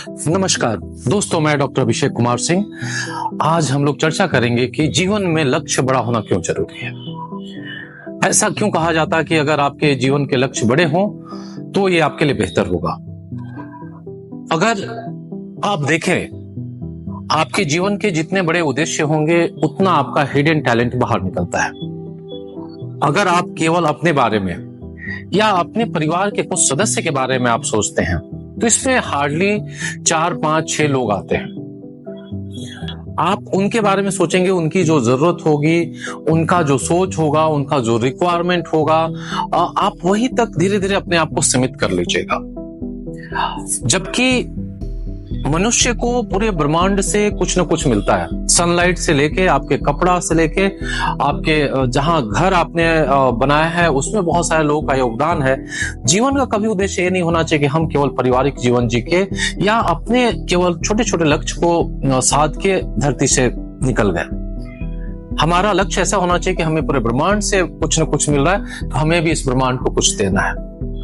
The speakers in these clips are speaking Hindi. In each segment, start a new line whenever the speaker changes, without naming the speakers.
नमस्कार दोस्तों, मैं डॉक्टर अभिषेक कुमार सिंह। आज हम लोग चर्चा करेंगे कि जीवन में लक्ष्य बड़ा होना क्यों जरूरी है। ऐसा क्यों कहा जाता है कि अगर आपके जीवन के लक्ष्य बड़े हों तो ये आपके लिए बेहतर होगा। अगर आप देखें, आपके जीवन के जितने बड़े उद्देश्य होंगे उतना आपका हिडन टैलेंट बाहर निकलता है। अगर आप केवल अपने बारे में या अपने परिवार के कुछ सदस्य के बारे में आप सोचते हैं तो इसमें हार्डली 4, 5, 6 लोग आते हैं। आप उनके बारे में सोचेंगे, उनकी जो जरूरत होगी, उनका जो सोच होगा, उनका जो रिक्वायरमेंट होगा, आप वहीं तक धीरे धीरे अपने आप को सीमित कर लीजिएगा। जबकि मनुष्य को पूरे ब्रह्मांड से कुछ न कुछ मिलता है। सनलाइट से लेके आपके कपड़ा से लेके आपके जहां घर आपने बनाया है उसमें बहुत सारे लोगों का योगदान है। जीवन का कभी उद्देश्य ये नहीं होना चाहिए कि हम केवल पारिवारिक जीवन जी के या अपने केवल छोटे छोटे लक्ष्य को साध के धरती से निकल गए। हमारा लक्ष्य ऐसा होना चाहिए कि हमें पूरे ब्रह्मांड से कुछ न कुछ मिल रहा है तो हमें भी इस ब्रह्मांड को कुछ देना है,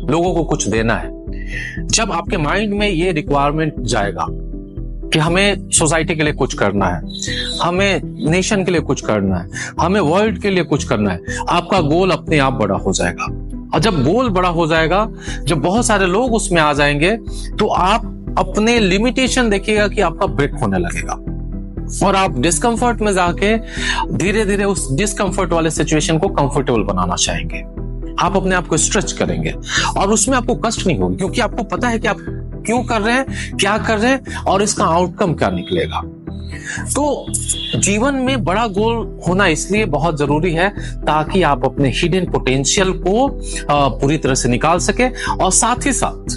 लोगों को कुछ देना है। जब आपके माइंड में ये रिक्वायरमेंट जाएगा कि हमें सोसाइटी के लिए कुछ करना है, हमें नेशन के लिए कुछ करना है, हमें वर्ल्ड के लिए कुछ करना है, आपका गोल अपने आप बड़ा हो जाएगा। और जब गोल बड़ा हो जाएगा, जब बहुत सारे लोग उसमें आ जाएंगे तो आप अपने लिमिटेशन देखिएगा कि आपका ब्रेक होने लगेगा और आप डिस्कंफर्ट में जाके धीरे धीरे उस डिस्कंफर्ट वाले सिचुएशन को कंफर्टेबल बनाना चाहेंगे। आप अपने आप को स्ट्रेच करेंगे और उसमें आपको कष्ट नहीं होगी, क्योंकि आपको पता है कि आप क्यों कर रहे हैं, क्या कर रहे हैं और इसका आउटकम क्या निकलेगा। तो जीवन में बड़ा गोल होना इसलिए बहुत जरूरी है ताकि आप अपने हिडन पोटेंशियल को पूरी तरह से निकाल सके और साथ ही साथ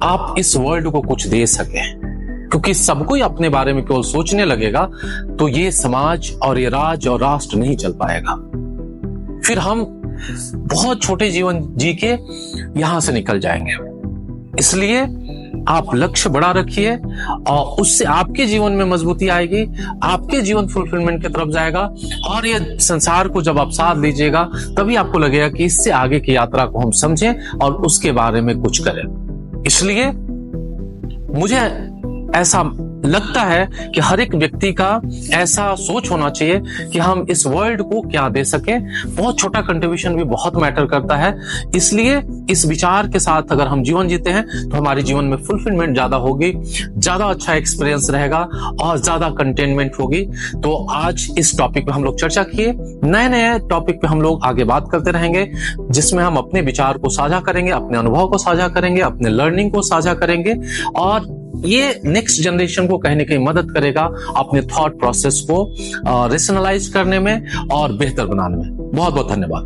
आप इस वर्ल्ड को कुछ दे सके। क्योंकि सब कोई अपने बारे में केवल सोचने लगेगा तो ये समाज और ये राज और राष्ट्र नहीं चल पाएगा। फिर हम बहुत छोटे जीवन जी के यहां से निकल जाएंगे। इसलिए आप लक्ष्य बड़ा रखिए और उससे आपके जीवन में मजबूती आएगी, आपके जीवन फुलफिलमेंट की तरफ जाएगा और ये संसार को जब आप साथ लीजिएगा तभी आपको लगेगा कि इससे आगे की यात्रा को हम समझें और उसके बारे में कुछ करें। इसलिए मुझे ऐसा लगता है कि हर एक व्यक्ति का ऐसा सोच होना चाहिए कि हम इस वर्ल्ड को क्या दे सके। बहुत छोटा कंट्रीब्यूशन भी बहुत मैटर करता है। इसलिए इस विचार के साथ अगर हम जीवन जीते हैं तो हमारे जीवन में फुलफिलमेंट ज्यादा होगी, ज्यादा अच्छा एक्सपीरियंस रहेगा और ज्यादा कंटेनमेंट होगी। तो आज इस टॉपिक पे हम लोग चर्चा किए। नए नए टॉपिक पे हम लोग आगे बात करते रहेंगे जिसमें हम अपने विचार को साझा करेंगे, अपने अनुभव को साझा करेंगे, अपने लर्निंग को साझा करेंगे और ये नेक्स्ट जनरेशन को कहने की मदद करेगा अपने थॉट प्रोसेस को रेशनलाइज करने में और बेहतर बनाने में। बहुत बहुत धन्यवाद।